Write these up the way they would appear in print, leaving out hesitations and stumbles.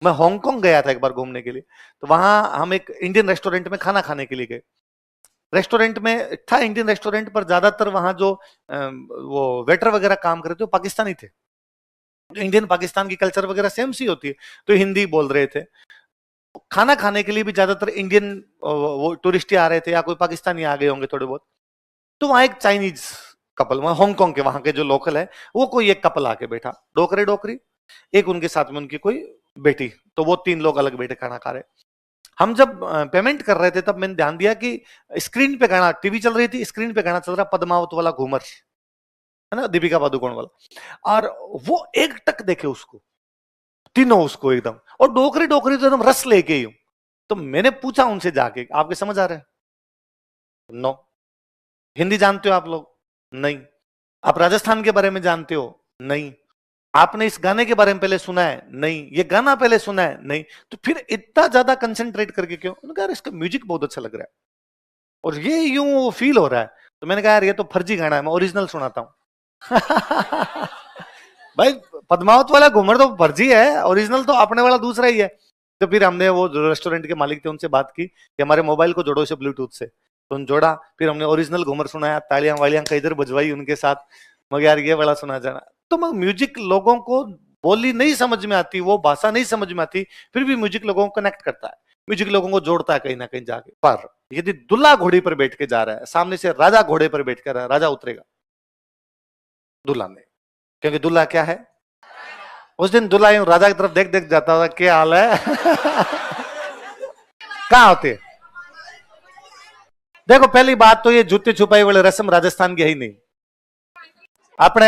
मैं हांगकांग गया था एक बार घूमने के लिए, तो वहां हम एक इंडियन रेस्टोरेंट में खाना खाने के लिए गए। रेस्टोरेंट में था इंडियन रेस्टोरेंट, पर ज्यादातर वहां जो वो वेटर वगैरह काम कर रहे थे वो पाकिस्तानी थे। इंडियन पाकिस्तान की कल्चर वगैरह सेम सी होती है, तो हिंदी बोल रहे थे। खाना खाने के लिए भी ज्यादातर इंडियन वो टूरिस्ट ही आ रहे थे, या कोई पाकिस्तानी आ गए होंगे थोड़े बहुत। तो वहां एक चाइनीज कपल, वहां हांगकांग के वहां के जो लोकल है, वो कोई एक कपल आके बैठा, डोकरे डोकरी, एक उनके साथ में उनकी कोई बेटी, तो वो 3 लोग अलग बैठे खाना खा रहे। हम जब पेमेंट कर रहे थे तब मैंने ध्यान दिया कि स्क्रीन पे गाना, टीवी चल रही थी, स्क्रीन पे गाना चल रहा पद्मावत वाला घूमर, है ना, दीपिका पादुकोण वाला, और वो एक टक देखे उसको, तीनों उसको एकदम, और डोकरी डोकरी तो एकदम रस लेके ही हूं। तो मैंने पूछा उनसे जाके, आपके समझ आ रहे हैं? नो। हिंदी जानते हो आप लोग? नहीं। आप राजस्थान के बारे में जानते हो? नहीं। आपने इस गाने के बारे में पहले सुना है? नहीं। ये गाना पहले सुना है? नहीं। तो फिर इतना ज्यादा कंसंट्रेट करके क्यों? उन्होंने कहा इसका म्यूजिक बहुत अच्छा लग रहा है और ये यूं फील हो रहा है। तो मैंने कहा यार ये तो फर्जी गाना है, मैं ओरिजिनल सुनाता हूं। भाई पद्मावत वाला घूमर तो फर्जी है, ओरिजिनल तो अपने वाला दूसरा ही है। तो फिर हमने वो जो रेस्टोरेंट के मालिक थे उनसे बात की कि हमारे मोबाइल को जोड़ो इसे ब्लूटूथ से, तो उन जोड़ा, फिर हमने ओरिजिनल घूमर सुनाया, तालियां वालियां का इधर बजवाई उनके साथ, मगर यार ये वाला सुना जाना। तो मगर म्यूजिक लोगों को बोली नहीं समझ में आती, वो भाषा नहीं समझ में आती, फिर भी म्यूजिक लोगों को कनेक्ट करता है, म्यूजिक लोगों को जोड़ता है कहीं ना कहीं जाके। पर यदि दुल्हा घोड़ी पर बैठ के जा रहा है, सामने से राजा घोड़े पर बैठ कर, राजा उतरेगा दुल्हा में, क्योंकि दुल्हा क्या है? उस दिन दुल्हा यूं राजा की तरफ देख देख जाता था, क्या हाल है? कहां होते? देखो पहली बात तो ये जूते छुपाई वाले रस्म राजस्थान की है ही नहीं। अपने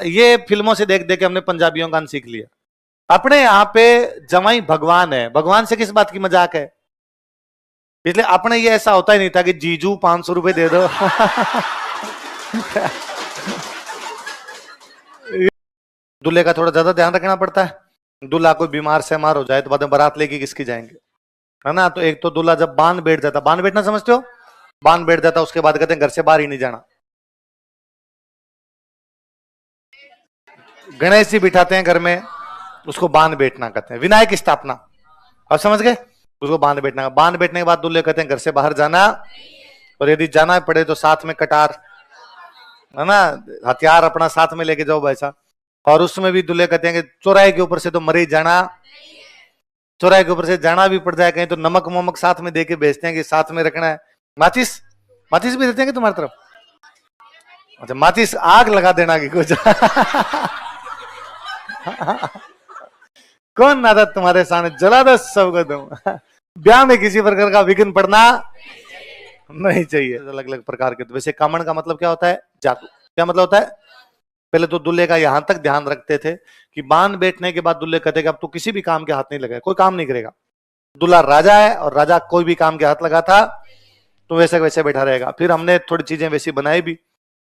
ये फिल्मों से देख देख के हमने पंजाबियों का सीख लिया। अपने यहाँ पे जवाई भगवान है, भगवान से किस बात की मजाक है? इसलिए अपने ये ऐसा होता ही नहीं था कि जीजू 500 रुपए दे दो। दूल्हे का थोड़ा ज्यादा ध्यान रखना पड़ता है। दूल्हा कोई बीमार से मार हो जाए तो बाद में बारात लेके किसकी जाएंगे, है ना? तो एक तो दूल्हा जब बांध बैठ जाता, बांध बैठना समझते हो? बांध बैठ जाता, उसके बाद कहते हैं घर से बाहर ही नहीं जाना। गणेश जी बिठाते हैं घर में, उसको बांध बैठना कहते हैं, विनायक स्थापना, अब समझ गए? उसको बांध बैठना, बांध बैठने के बाद दूल्हे कहते हैं घर से बाहर जाना, और यदि जाना पड़े तो साथ में कटार, है ना, हथियार अपना साथ में लेके जाओ वैसा। और उसमें भी दूल्हे कहते हैं कि चौराहे के ऊपर से तो मरे जाना, चौराहे के ऊपर से जाना भी पड़ जाए कहीं तो नमक वमक साथ में देके भेजते हैं कि साथ में रखना है। माचिस, माचिस भी देते हैं कि तुम्हारी तरफ? अच्छा, माचिस आग लगा देना की कुछ। कौन आदत तुम्हारे सामने, जला दो सबको तुम। ब्याह में किसी प्रकार का विघ्न पड़ना नहीं चाहिए। अलग अलग प्रकार के, तो वैसे कामण का मतलब क्या होता है? जादू। क्या मतलब होता है? पहले तो दूल्हे का यहां तक ध्यान रखते थे कि बांध बैठने के बाद दूल्हे कहते कि अब तो किसी भी काम के हाथ नहीं लगाए, कोई काम नहीं करेगा। दूल्हा राजा है और राजा कोई भी काम के हाथ लगा था तो वैसे वैसे बैठा रहेगा। फिर हमने थोड़ी चीजें वैसी बनाई भी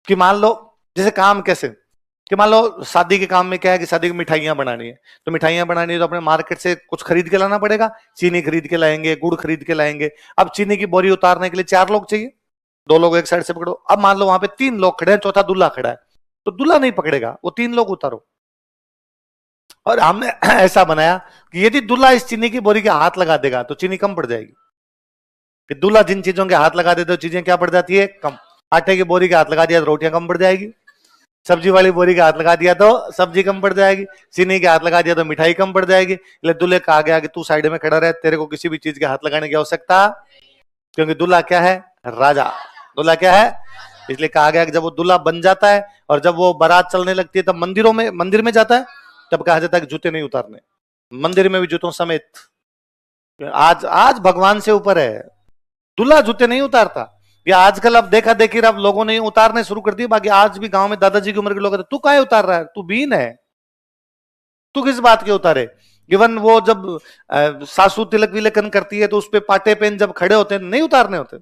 कि मान लो, जैसे काम कैसे, कि मान लो शादी के काम में क्या है कि शादी की मिठाइयां बनानी है, तो मिठाइयां बनानी है तो अपने मार्केट से कुछ खरीद के लाना पड़ेगा, चीनी खरीद के लाएंगे, गुड़ खरीद के लाएंगे। अब चीनी की बोरी उतारने के लिए 4 लोग चाहिए, 2 लोग एक साइड से पकड़ो। अब मान लो वहां पे 3 लोग खड़े हैं, चौथा दूल्हा खड़ा है, तो दूल्हा नहीं पकड़ेगा, वो 3 लोग उतारो। और हमने ऐसा बनाया कि यदि दूल्हा इस चीनी की बोरी के हाथ लगा देगा तो चीनी कम पड़ जाएगी। कि दूल्हा जिन चीजों के हाथ लगा देते तो चीजें क्या पड़ जाती है? कम। आटे की बोरी के हाथ लगा दिया तो रोटियां कम पड़ जाएगी, सब्जी वाली बोरी के हाथ लगा दिया तो सब्जी कम पड़ जाएगी, चीनी के हाथ लगा दिया तो मिठाई कम पड़ जाएगी। इसलिए दूल्हे कहा गया कि तू साइड में खड़ा रहे, तेरे को किसी भी चीज के हाथ लगाने की आवश्यकता, क्योंकि दूल्हा क्या है? राजा। दूल्हा क्या है? इसलिए कहा गया कि जब वो दूल्हा बन जाता है और जब वो बारात चलने लगती है तब मंदिर में जाता है, तब कहा जाता है कि जूते नहीं उतारने, मंदिर में भी जूतों समेत। आज आज भगवान से ऊपर है, दूल्हा जूते नहीं उतारता। या आजकल अब देखा देखी अब लोगों ने उतारने शुरू कर दिए, बाकी आज भी गांव में दादाजी की उम्र के लोग कहते तू काहे उतार रहा है, तू बीन है, तू किस बात के उतारे। इवन वो जब सासू तिलक विलेकन करती है तो उस पे पाटे पेन जब खड़े होते हैं नहीं उतारने होते,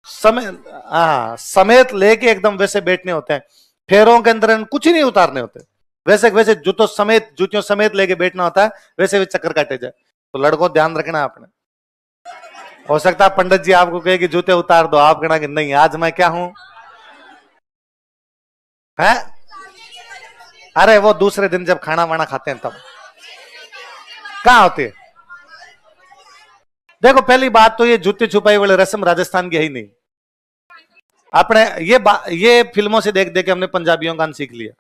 समेत, हाँ समेत लेके एकदम वैसे बैठने होते हैं। फेरों के अंदर कुछ ही नहीं उतारने होते, वैसे वैसे जूतियों समेत लेके बैठना होता है, वैसे भी चक्कर काटे जाए। तो लड़कों ध्यान रखना आपने। हो सकता है पंडित जी आपको कहे कि जूते उतार दो, आप कहना कि नहीं आज मैं क्या हूं है। अरे वो दूसरे दिन जब खाना वाना खाते हैं तब। कहाँ होती है? देखो पहली बात तो ये जूती छुपाई वाली रस्म राजस्थान की है ही नहीं। अपने ये फिल्मों से देख देख के हमने पंजाबियों का सीख लिया।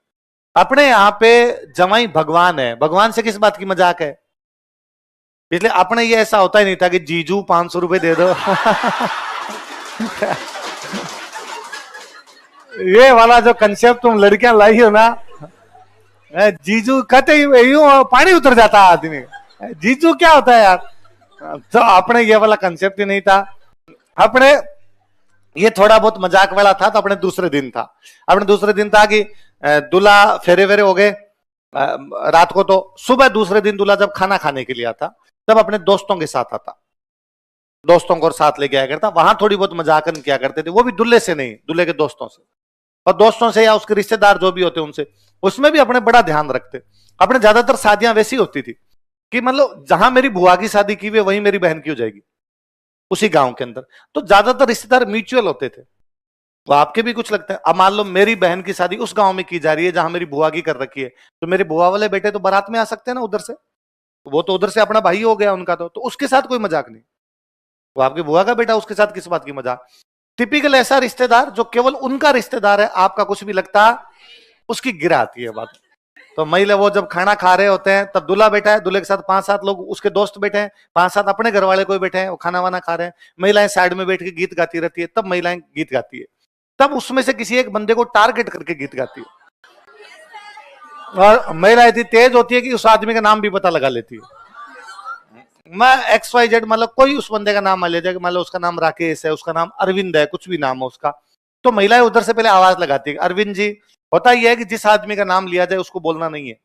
अपने यहाँ पे जवाई भगवान है, भगवान से किस बात की मजाक है? इसलिए अपने ये ऐसा होता ही नहीं था कि जीजू 500 रुपए दे दो। ये वाला जो कंसेप्ट तुम लड़कियां लाई हो ना, जीजू कहते यूं पानी उतर जाता है आदमी, जीजू क्या होता है यार? तो अपने ये वाला कंसेप्ट ही नहीं था। अपने ये थोड़ा बहुत मजाक वाला था। तो अपने दूसरे दिन था कि दूल्हा फेरे वेरे हो गए रात को, तो सुबह दूसरे दिन दूल्हा जब खाना खाने के लिए आता तब अपने दोस्तों के साथ आता, दोस्तों को साथ लेके आया करता। वहां थोड़ी बहुत मजाकन किया करते थे, वो भी दूल्हे से नहीं, दूल्हे के दोस्तों से, और दोस्तों से या उसके रिश्तेदार जो भी होते उनसे, उसमें भी अपने बड़ा ध्यान रखते। अपने ज्यादातर शादियां वैसी होती थी कि मतलब जहां मेरी बुआ की शादी की हुई वहीं मेरी बहन की हो जाएगी उसी गांव के अंदर। तो ज्यादातर रिश्तेदार म्यूचुअल होते थे। वो आपके भी कुछ लगता है। अब मान लो मेरी बहन की शादी उस गांव में की जा रही है जहां मेरी बुआ की कर रखी है, तो मेरे बुआ वाले बेटे तो बारात में आ सकते हैं ना उधर से, वो तो उधर से अपना भाई हो गया उनका, तो उसके साथ कोई मजाक नहीं। वो आपकी बुआ का बेटा, उसके साथ किस बात की मजाक? टिपिकल ऐसा रिश्तेदार जो केवल उनका रिश्तेदार है, आपका कुछ भी लगता उसकी गिरा आती है बात। तो महिला वो जब खाना खा रहे होते हैं तब दूल्हा बैठा है, दूल्हे के साथ 5-7 लोग उसके दोस्त बैठे हैं, 5-7 अपने घर वाले कोई बैठे हैं, वो खाना वाना खा रहे हैं, महिलाएं साइड में बैठ के गीत गाती रहती है। तब महिलाएं गीत गाती है, तब उसमें से किसी एक बंदे को टारगेट करके गीत गाती है, और महिला इतनी तेज होती है कि उस आदमी का नाम भी पता लगा लेती है। मैं XYZ मतलब कोई उस बंदे का नाम मान लीजिए, मान लो उसका नाम राकेश है, उसका नाम अरविंद है, कुछ भी नाम हो उसका, तो महिलाएं उधर से पहले आवाज लगाती है, अरविंद जी। होता यह है कि जिस आदमी का नाम लिया जाए उसको बोलना नहीं है,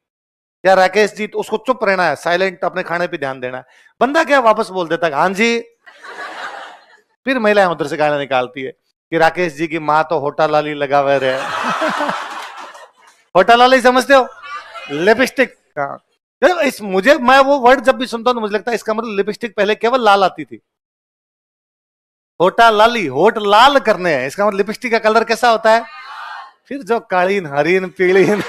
या राकेश जी, तो उसको चुप रहना है, साइलेंट, अपने खाने पे ध्यान देना है। बंदा क्या वापस बोल देता है हाँ जी। फिर महिलाएं उधर से गाना निकालती है कि राकेश जी की माँ तो होटल लाली लगा हुए रहे। होटल लाली समझते हो? लिपस्टिक। मैं वो वर्ड जब भी सुनता हूं तो मुझे लगता है इसका मतलब लिपस्टिक पहले केवल लाल आती थी, होटा लाली, होट लाल करने हैं, इसका मतलब लिपस्टिक का कलर कैसा होता है? फिर जो कालीन, हरीन, पीलीन।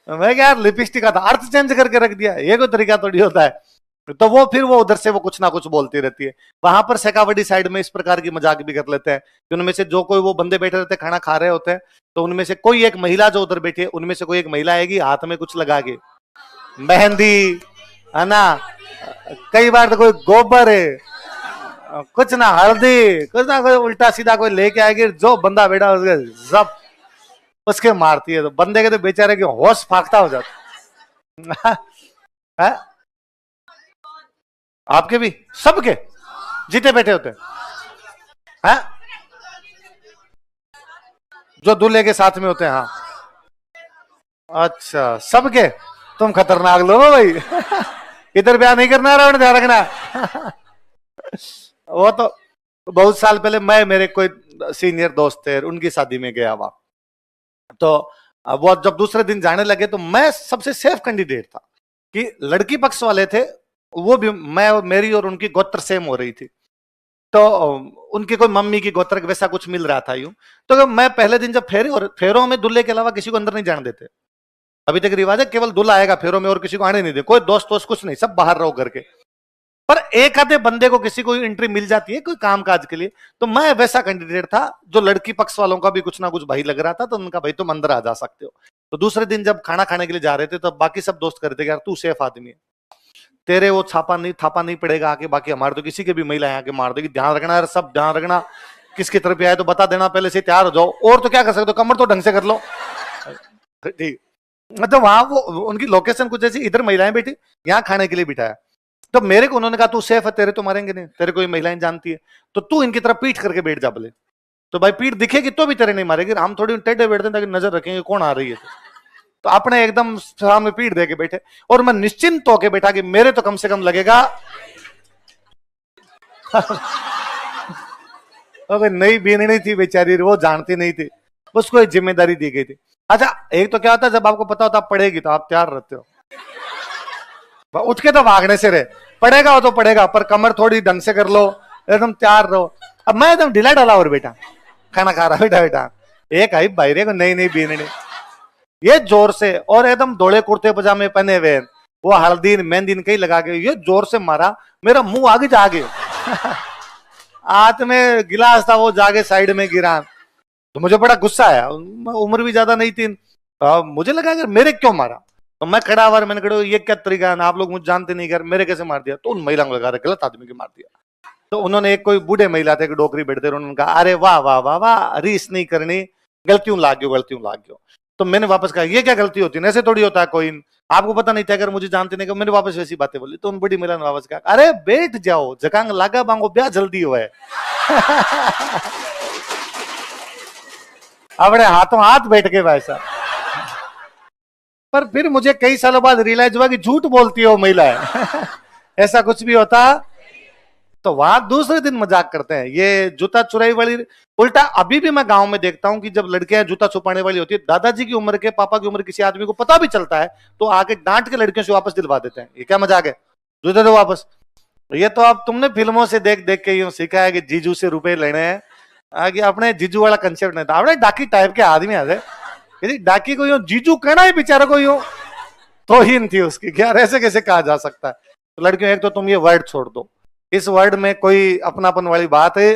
मैं क्या यार, लिपस्टिक का था, अर्थ चेंज करके रख दिया, ये कोई तरीका थोड़ी होता है। तो वो फिर वो उधर से वो कुछ ना कुछ बोलती रहती है। वहां पर शेखावटी साइड में इस प्रकार की मजाक भी कर लेते हैं कि उनमें से जो कोई वो बंदे बैठे रहते हैं खाना खा रहे होते हैं, तो उनमें से कोई एक महिला जो उधर बैठी है, उनमें से कोई एक महिला आएगी हाथ में कुछ लगा के, मेहंदी है ना, कई बार तो कोई गोबर है, कुछ ना हल्दी, कुछ ना कोई उल्टा सीधा कोई लेके आएगी, जो बंदा बैठा उसके जब उसके मारती है, तो बंदे के तो बेचारे की होश फाख्ता हो जाता है। आपके भी सबके जीते बैठे होते हैं, जो दूल्हे के साथ में होते हैं। हाँ अच्छा, सबके? तुम खतरनाक लोग हो भाई। इधर ब्याह नहीं करना रहा, ध्यान रखना। वो तो बहुत साल पहले मैं, मेरे कोई सीनियर दोस्त थे, उनकी शादी में गया हुआ, तो वो जब दूसरे दिन जाने लगे तो मैं सबसे सेफ कैंडिडेट था कि लड़की पक्ष वाले थे, वो भी मेरी और उनकी गोत्र सेम हो रही थी, तो उनकी कोई मम्मी की गोत्र वैसा कुछ मिल रहा था यूं। तो मैं पहले दिन जब फेरों में दूल्हे के अलावा किसी को अंदर नहीं जाने देते, अभी तक रिवाज है, केवल दूल्हा आएगा फेरों में और किसी को आने नहीं दे, कोई दोस्त वोस्त कुछ नहीं, सब बाहर रहो घर के। पर एक आधे बंदे को किसी को एंट्री मिल जाती है कोई काम काज के लिए, तो मैं वैसा कैंडिडेट था जो लड़की पक्ष वालों का भी कुछ ना कुछ भाई लग रहा था, तो उनका भाई तुम अंदर आ जा सकते हो। तो दूसरे दिन जब खाना खाने के लिए जा रहे थे, तब बाकी सब दोस्त कर रहे थे यार तू सेफ आदमी है, तेरे वो थापा नहीं पड़ेगा आके, बाकी हमारे तो किसी के भी महिला आके मार देगी, ध्यान रखना यार, सब ध्यान रखना, किसकी तरफ आए तो बता देना, पहले से तैयार हो जाओ, और तो क्या कर सकते हो, कमर तो ढंग से कर लो। ठीक, मतलब वहां वो उनकी लोकेशन कुछ ऐसी, इधर महिलाएं बैठी, यहाँ खाने के लिए बिठाया, तो मेरे को उन्होंने कहा तू सेफ है, तेरे तो मारेंगे नहीं, तेरे कोई महिलाएं जानती है, तो तू इनकी तरफ पीठ करके बैठ जा बोले। तो भाई पीठ दिखेगी तो भी तेरे नहीं मारेगी, हम थोड़ी टेढ़े बैठते ताकि नजर रखेंगे कौन आ रही है, तो अपने एकदम सामने पीठ दे के बैठे, और मैं निश्चिंत होके बैठा कि मेरे तो कम से कम लगेगा। नई बीननी थी बेचारी, वो जानती नहीं थी, उसको एक जिम्मेदारी दी गई थी। अच्छा एक तो क्या होता है, जब आपको पता होता आप पढ़ेगी तो आप तैयार रहते हो, उठ के तो भागने से रहे, पड़ेगा वो तो पड़ेगा, पर कमर थोड़ी ढंग से कर लो, एकदम तैयार रहो। अब मैं एकदम ढीला ढाला और बेटा खाना खा रहा बेटा बेटा, एक आई बाहरे को नई बीननी, ये जोर से, और एकदम धोले कुर्ते पजामे पहने हुए, वो हल्दी मेहंदी कहीं लगा के ये जोर से मारा, मेरा मुंह आगे जागे हाथ में गिलास था वो जाके साइड में गिरा। तो मुझे बड़ा गुस्सा आया, उम्र भी ज्यादा नहीं थी। मुझे लगा यार मेरे क्यों मारा, तो मैं खड़ा हुआ, मैंने कहा ये क्या तरीका है, आप लोग मुझे जानते नहीं कर, मेरे कैसे मार दिया। तो उन महिला को लगा रहा गलत आदमी को मार दिया। तो उन्होंने एक कोई बूढ़े महिला थे डोकरी बैठते, उन्होंने कहा अरे वाह वाह वाह वाह, रीस नहीं करनी, गलतियों लाग गयो गलतियों लाग गयो। तो मैंने वापस कहा ये क्या गलती होती है, ऐसे थोड़ी होता है, कोई आपको पता नहीं था, अगर मुझे जानते नहीं, मैंने वापस वैसी बातें बोली। तो उन बड़ी महिला ने वापस कहा अरे बैठ जाओ, जकांग लागा बांगो ब्याह जल्दी हुआ है अपने हाथों हाथ बैठ के वैसा। पर फिर मुझे कई सालों बाद रियलाइज हुआ कि झूठ बोलती है वो महिला है ऐसा कुछ भी होता। तो वहां दूसरे दिन मजाक करते हैं ये जूता चुराई वाली। उल्टा अभी भी मैं गांव में देखता हूं कि जब लड़कियां जूता छुपाने वाली होती है, दादाजी की उम्र के, पापा की उम्र किसी आदमी को पता भी चलता है तो आके डांट के लड़कियों से वापस दिलवा देते हैं। ये क्या मजाक है, जूते दो वापस। ये तो अब तुमने फिल्मों से देख देख के यूं सीखा है कि जीजू से रुपए लेने हैं, आगे अपने जीजू वाला कंसेप्ट नहीं था। अपने डाकी टाइप के आदमी आ यदि डाकी को यूं जीजू कहना है बेचारा को यूं तो ही थी उसकी, क्या ऐसे कैसे कहा जा सकता है। तो लड़कियों एक तो तुम ये वर्ड छोड़ दो, इस वर्ड में कोई अपनापन वाली बात है,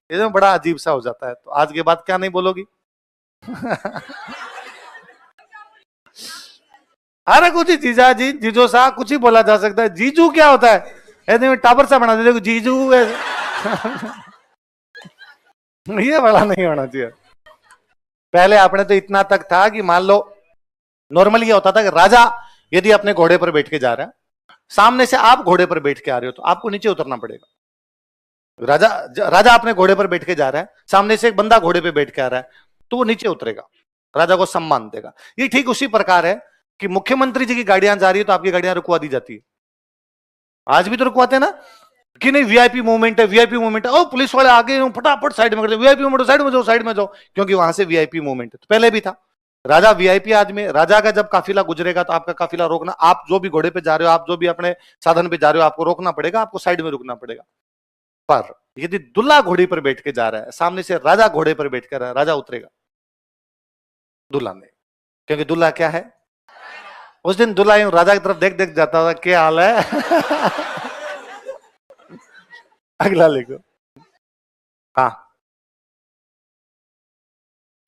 ये बड़ा अजीब सा हो जाता है। तो आज के बाद क्या नहीं बोलोगी अरे कुछ ही जीजा जी जीजो सा कुछ ही बोला जा सकता है। जीजू क्या होता है, ऐसे टावर सा बना देते जीजू ये बड़ा नहीं होना चाहिए। पहले आपने तो इतना तक था कि मान लो नॉर्मली ये होता था कि राजा यदि अपने घोड़े पर बैठ के जा रहा है, सामने से आप घोड़े पर बैठ के आ रहे हो तो आपको नीचे उतरना पड़ेगा। राजा अपने घोड़े पर बैठ के जा रहा है, सामने से एक बंदा घोड़े पे बैठ के आ रहा है तो वो नीचे उतरेगा, राजा को सम्मान देगा। ये ठीक उसी प्रकार है कि मुख्यमंत्री जी की गाड़ियां जा रही है तो आपकी गाड़ियां रुकवा दी जाती है। आज भी तो रुकवाते हैं ना कि नहीं, वीआईपी मूवमेंट है, वीआईपी मूवमेंट है, ओ पुलिस वाले आगे फटाफट साइड में करते, वीआईपी मूवमेंट, साइड में जाओ साइड में जाओ, क्योंकि वहां से वीआईपी मूवमेंट है। तो पहले भी था, राजा वीआईपी आदमी, राजा का जब काफिला गुजरेगा तो आपका काफिला रोकना, आप जो भी घोड़े पे जा रहे हो, आप जो भी अपने साधन पे जा रहे हो, आपको रोकना पड़ेगा, आपको साइड में रुकना पड़ेगा। पर यदि दुल्हा घोड़ी पर बैठ के जा रहा है, सामने से राजा घोड़े पर बैठ कर, राजा उतरेगा दुल्हा ने, क्योंकि दुल्हा क्या है, उस दिन दुल्हा यूं राजा की तरफ देख देख जाता था, क्या हाल है अगला लिखो। हाँ,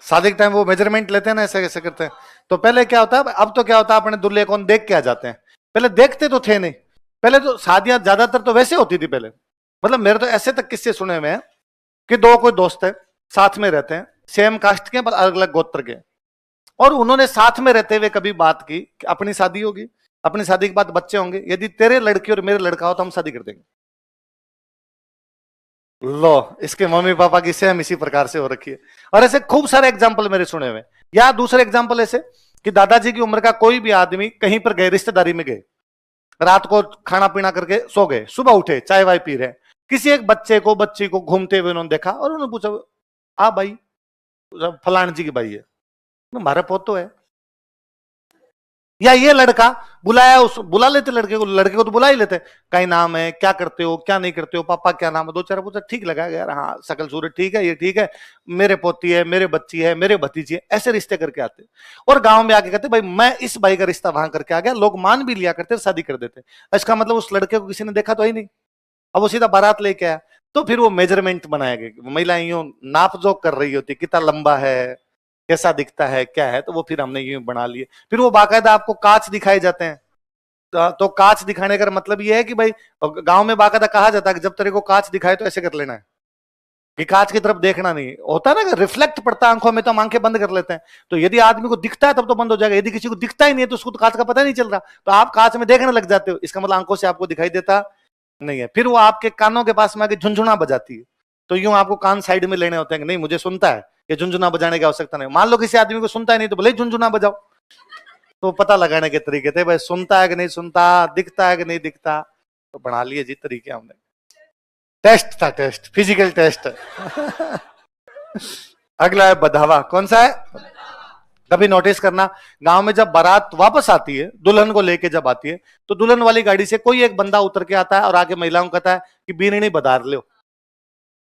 शादी के टाइम वो मेजरमेंट लेते हैं ना, ऐसे कैसे करते हैं। तो पहले क्या होता है, अब तो क्या होता है अपने दूल्हे कौन देख के आ जाते हैं, पहले देखते तो थे नहीं। पहले तो शादियां ज्यादातर तो वैसे होती थी पहले, मतलब मेरे तो ऐसे तक किस्से सुने हुए हैं कि दो कोई दोस्त है, साथ में रहते हैं, सेम कास्ट के पर अलग अलग गोत्र के, और उन्होंने साथ में रहते हुए कभी बात की कि अपनी शादी होगी, अपनी शादी के बाद बच्चे होंगे, यदि तेरे लड़की और मेरे लड़का हो तो हम शादी कर देंगे। लो, इसके मम्मी पापा की सेम इसी प्रकार से हो रखी है। और ऐसे खूब सारे एग्जाम्पल मेरे सुने हुए। या दूसरे एग्जाम्पल ऐसे कि दादाजी की उम्र का कोई भी आदमी कहीं पर गए, रिश्तेदारी में गए, रात को खाना पीना करके सो गए, सुबह उठे चाय वाय पी रहे, किसी एक बच्ची को घूमते हुए उन्होंने देखा और उन्होंने पूछा, आ भाई फलान जी की भाई है, हमारा पोतो है। या ये लड़का बुलाया, उस बुला लेते लड़के को तो बुला ही लेते, कहीं नाम है, क्या करते हो, क्या नहीं करते हो, पापा क्या नाम है, दो चार पूछा, ठीक लगा यार, हाँ सकल सूरत ठीक है, ये ठीक है, मेरे पोती है, मेरे बच्ची है, मेरे भतीजी है, ऐसे रिश्ते करके आते। और गांव में आके कहते भाई मैं इस भाई का रिश्ता वहां करके आ गया, लोग मान भी लिया करते, शादी कर देते। इसका मतलब उस लड़के को किसी ने देखा तो ही नहीं, अब वो सीधा बारात लेके आया। तो फिर वो मेजरमेंट बनाया गया, महिलाएं यूं नाप जोक कर रही होती, कितना लंबा है, कैसा दिखता है, क्या है, तो वो फिर हमने यूं बना लिए। फिर वो बाकायदा आपको कांच दिखाए जाते हैं, तो कांच दिखाने का मतलब ये है कि भाई गांव में बाकायदा कहा जाता है कि जब तेरे को कांच दिखाए तो ऐसे कर लेना है कि कांच की तरफ देखना नहीं होता ना, रिफ्लेक्ट पड़ता है आंखों में तो हम आंखें बंद कर लेते हैं। तो यदि आदमी को दिखता है तब तो बंद हो जाएगा, यदि किसी को दिखता ही नहीं है तो उसको तो कांच का पता नहीं चल रहा, तो आप कांच में देखने लग जाते हो, इसका मतलब आंखों से आपको दिखाई देता नहीं है। फिर वो आपके कानों के पास में आके झुंझुना बजाती है, तो यूं आपको कान साइड में लेने होते हैं कि नहीं मुझे सुनता है, ये झुंझुना बजाने की आवश्यकता नहीं। मान लो किसी आदमी को सुनता है नहीं तो भले झुंझुना बजाओ, तो पता लगाने के तरीके थे भाई सुनता है कि नहीं सुनता, दिखता है कि नहीं दिखता, तो बना लिए जी तरीके हमने। टेस्ट था, टेस्ट, फिजिकल टेस्ट अगला है बधावा। कौन सा है? कभी नोटिस करना, गांव में जब बारात वापस आती है, दुल्हन को लेके जब आती है, तो दुल्हन वाली गाड़ी से कोई एक बंदा उतर के आता है और आके महिलाओं को कहता है कि बीननी बधार लो,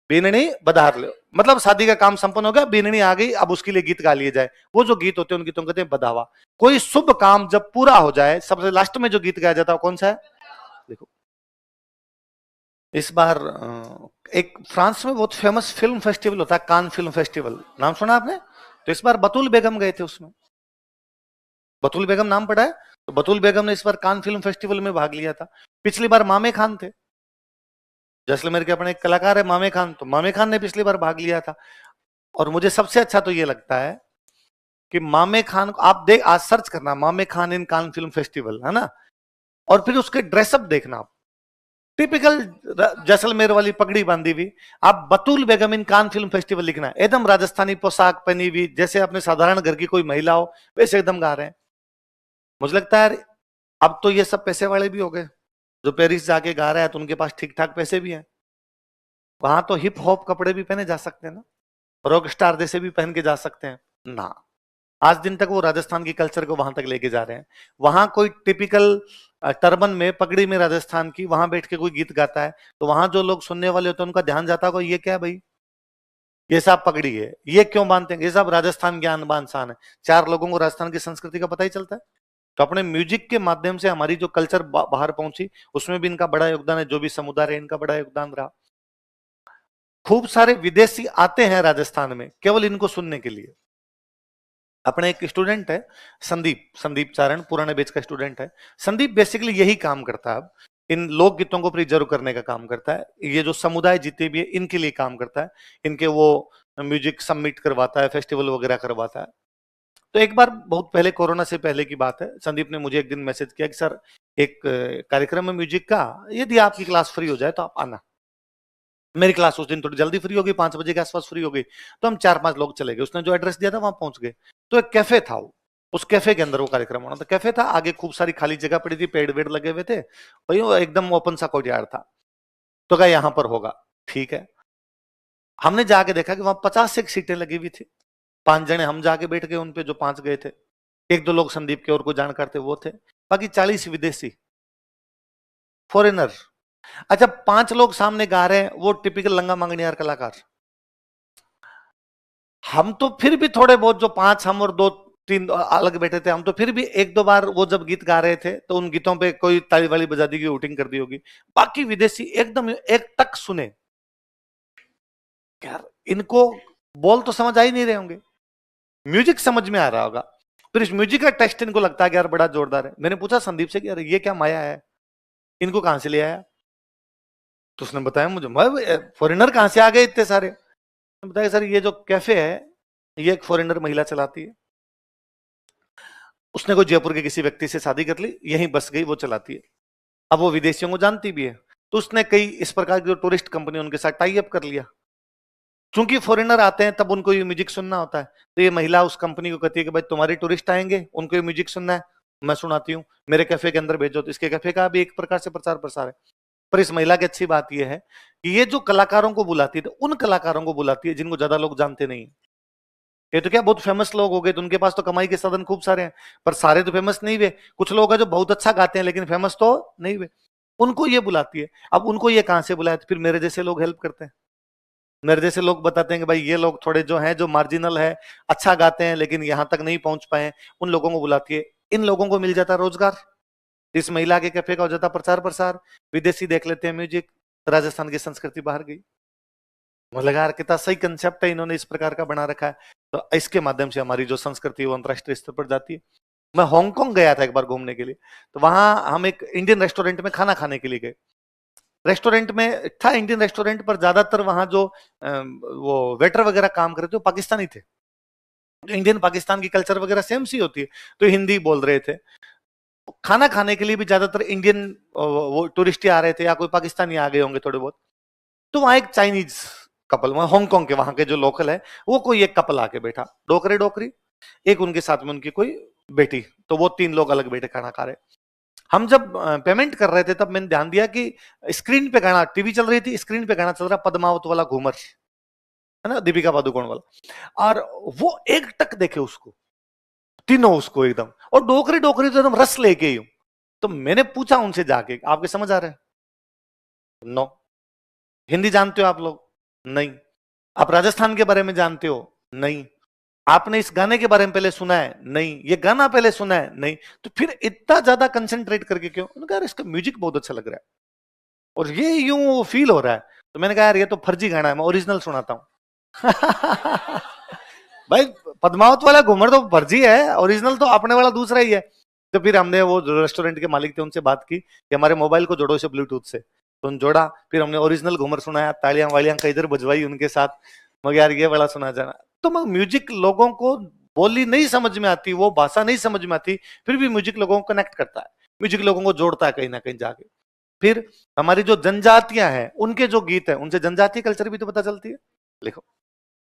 बीननी बधार लो, मतलब शादी का काम संपन्न हो गया, बीननी आ गई, अब उसके लिए गीत गा लिए जाए। वो जो गीत होते हैं उन गीतों को कहते हैं बधावा। कोई शुभ काम जब पूरा हो जाए सबसे लास्ट में जो गीत गाया जाता है कौन सा है? देखो इस बार एक फ्रांस में बहुत फेमस फिल्म फेस्टिवल होता है, कान फिल्म फेस्टिवल, नाम सुना आपने? तो इस बार बतूल बेगम गए थे उसमें। बतूल बेगम नाम पड़ा है? तो बतूल बेगम ने इस बार कान फिल्म फेस्टिवल में भाग लिया था। पिछली बार मामे खान थे, जैसलमेर के अपने एक कलाकार है मामे खान, तो मामे खान ने पिछली बार भाग लिया था। और मुझे सबसे अच्छा तो ये लगता है कि मामे खान को आप देख, आज सर्च करना मामे खान इन कान फिल्म फेस्टिवल, है ना, और फिर उसके ड्रेसअप देखना आप, टिपिकल जैसलमेर वाली पगड़ी बांधी हुई। आप बतूल बेगम इन कान फिल्म फेस्टिवल लिखना, एकदम राजस्थानी पोशाक पहनी हुई, जैसे अपने साधारण घर की कोई महिला हो वैसे एकदम गा रहे हैं। मुझे लगता है अब तो ये सब पैसे वाले भी हो गए, जो पेरिस जाके गा रहा है तो उनके पास ठीक ठाक पैसे भी हैं, वहां तो हिप हॉप कपड़े भी पहने जा सकते हैं ना, रॉक स्टार जैसे भी पहन के जा सकते हैं ना। आज दिन तक वो राजस्थान की कल्चर को वहां तक लेके जा रहे हैं। वहां कोई टिपिकल टर्बन में पगड़ी में राजस्थान की वहां बैठ के कोई गीत गाता है तो वहां जो लोग सुनने वाले होते हैं उनका ध्यान जाता होगा, ये क्या है भाई, ये सब पगड़ी है, ये क्यों बांधते हैं, ये सब राजस्थान ज्ञान बांसान है। चार लोगों को राजस्थान की संस्कृति का पता ही चलता है। तो अपने म्यूजिक के माध्यम से हमारी जो कल्चर बाहर पहुंची उसमें भी इनका बड़ा योगदान है, जो भी समुदाय है इनका बड़ा योगदान रहा। खूब सारे विदेशी आते हैं राजस्थान में केवल इनको सुनने के लिए। अपने एक स्टूडेंट है संदीप, संदीप चारण, पुराने बेच का स्टूडेंट है। संदीप बेसिकली यही काम करता है, अब इन लोकगीतों को प्रिजर्व करने का काम करता है। ये जो समुदाय जीते भी है इनके लिए काम करता है, इनके वो म्यूजिक सबमिट करवाता है, फेस्टिवल वगैरह करवाता है। तो एक बार बहुत पहले, कोरोना से पहले की बात है, संदीप ने मुझे एक दिन मैसेज किया कि सर एक कार्यक्रम है म्यूजिक का, यदि आपकी क्लास फ्री हो जाए तो आप आना। मेरी क्लास उस दिन थोड़ी जल्दी फ्री हो गई, 5 बजे के आसपास फ्री हो गई, तो हम 4-5 लोग चले गए। उसने जो एड्रेस दिया था वहां पहुंच गए। तो एक कैफे था वो, उस कैफे के अंदर वो कार्यक्रम होना था। कैफे था, आगे खूब सारी खाली जगह पड़ी थी, पेड़ वेड़ लगे हुए थे, वही वो एकदम ओपन सा कोर्टयार्ड था। तो कहा यहां पर होगा, ठीक है। हमने जाके देखा कि वहां 50 एक सीटें लगी हुई थी। 5 जने हम जाके बैठ गए उनपे, जो 5 गए थे। 1-2 लोग संदीप के और को जानकार थे वो थे, बाकी 40 विदेशी फॉरेनर। अच्छा, 5 लोग सामने गा रहे हैं, वो टिपिकल लंगा मांगनियार कलाकार। हम तो फिर भी थोड़े बहुत, जो 5 हम और 2-3 अलग बैठे थे, हम तो फिर भी 1-2 बार वो जब गीत गा रहे थे तो उन गीतों पे कोई ताली वाली बजा दी, वोटिंग कर दी होगी। बाकी विदेशी एकदम एक टक सुने, यार इनको बोल तो समझ आ ही नहीं रहे होंगे, म्यूजिक समझ में आ रहा होगा, फिर इस म्यूजिक का टेस्ट इनको लगता है कि यार बड़ा जोरदार है। मैंने पूछा संदीप से कि यार ये क्या माया है, इनको कहां से ले आया? तो उसने बताया मुझे, मैं फॉरेनर कहां से आ गए इतने सारे? बताया सर ये जो कैफे है ये एक फॉरेनर महिला चलाती है, उसने कोई जयपुर के किसी व्यक्ति से शादी कर ली, यहीं बस गई, वो चलाती है। अब वो विदेशियों को जानती भी है, तो उसने कई इस प्रकार की जो टूरिस्ट कंपनी उनके साथ टाई अप कर लिया। चूंकि फॉरेनर आते हैं तब उनको ये म्यूजिक सुनना होता है, तो ये महिला उस कंपनी को कहती है कि भाई तुम्हारे टूरिस्ट आएंगे, उनको ये म्यूजिक सुनना है, मैं सुनाती हूँ, मेरे कैफे के अंदर भेजो। तो इसके कैफे का भी एक प्रकार से प्रचार प्रसार है। पर इस महिला की अच्छी बात यह है कि ये जो कलाकारों को बुलाती है, तो उन कलाकारों को बुलाती है जिनको ज्यादा लोग जानते नहीं। ये तो क्या बहुत फेमस लोग हो गए, तो उनके पास तो कमाई के साधन खूब सारे हैं, पर सारे तो फेमस नहीं हुए। कुछ लोग हैं जो बहुत अच्छा गाते हैं लेकिन फेमस तो नहीं हुए, उनको ये बुलाती है। अब उनको ये कहां से बुलाए? तो फिर मेरे जैसे लोग हेल्प करते हैं, मेरे जैसे लोग बताते हैं कि भाई ये लोग थोड़े जो हैं, जो मार्जिनल है, अच्छा गाते हैं लेकिन यहां तक नहीं पहुंच पाए, उन लोगों को बुलाती है। इन लोगों को मिल जाता रोजगार, इस महिला के कैफे का हो जाता प्रचार प्रसार, विदेशी देख लेते हैं म्यूजिक, राजस्थान की संस्कृति बाहर गई। मुझे लगा यार कितना सही कंसेप्ट है इन्होंने इस प्रकार का बना रखा है। तो इसके माध्यम से हमारी जो संस्कृति है वो अंतरराष्ट्रीय स्तर पर जाती है। मैं हांगकांग गया था एक बार घूमने के लिए, तो वहां हम एक इंडियन रेस्टोरेंट में खाना खाने के लिए गए। रेस्टोरेंट में था इंडियन रेस्टोरेंट, पर ज्यादातर वहां जो वो वेटर वगैरह काम कर रहे थे वो पाकिस्तानी थे। इंडियन पाकिस्तान की कल्चर वगैरह सेम सी होती है, तो हिंदी बोल रहे थे। खाना खाने के लिए भी ज्यादातर इंडियन वो टूरिस्ट आ रहे थे, या कोई पाकिस्तानी आ गए होंगे थोड़े बहुत। तो वहां एक चाइनीज कपल, वहां हांगकांग के वहां के जो लोकल है, वो कोई एक कपल आके बैठा, डोकरे डोकरी, एक उनके साथ में उनकी कोई बेटी, तो वो 3 लोग अलग बैठे खाना खा रहे। हम जब पेमेंट कर रहे थे तब मैंने ध्यान दिया कि स्क्रीन पे गाना, टीवी चल रही थी, स्क्रीन पे गाना चल रहा पद्मावत वाला घूमर, है ना, दीपिका पादुकोण वाला, और वो एक टक देखे उसको, तीनों उसको एकदम, और डोकरी डोकरी तो एकदम रस लेके ही हूं। तो मैंने पूछा उनसे जाके, आपके समझ आ रहा है? नो। हिंदी जानते हो आप लोग? नहीं। आप राजस्थान के बारे में जानते हो? नहीं। आपने इस गाने के बारे में पहले सुना है? नहीं। ये गाना पहले सुना है? नहीं। तो फिर इतना ज्यादा कंसंट्रेट करके क्यों? उन्होंने कहा यार इसका म्यूजिक बहुत अच्छा लग रहा है और ये यूं फील हो रहा है। तो मैंने कहा यार ये तो फर्जी गाना है, मैं ओरिजिनल सुनाता हूं। भाई पद्मावत वाला घूमर तो फर्जी है, ओरिजिनल तो अपने वाला दूसरा ही है। तो फिर हमने वो जो रेस्टोरेंट के मालिक थे उनसे बात की कि हमारे मोबाइल को जोड़ो इसे ब्लूटूथ से, तो उन जोड़ा, फिर हमने ओरिजिनल घूमर सुनाया, तालियां वालियां कई इधर बजवाई उनके साथ, मगर यार ये बड़ा सुना जाना। तो मगर म्यूजिक लोगों को बोली नहीं समझ में आती, वो भाषा नहीं समझ में आती, फिर भी म्यूजिक लोगों को कनेक्ट करता है, म्यूजिक लोगों को जोड़ता है कहीं ना कहीं जाके। फिर हमारी जो जनजातियां हैं उनके जो गीत है उनसे जनजातीय कल्चर भी तो पता चलती है। लिखो।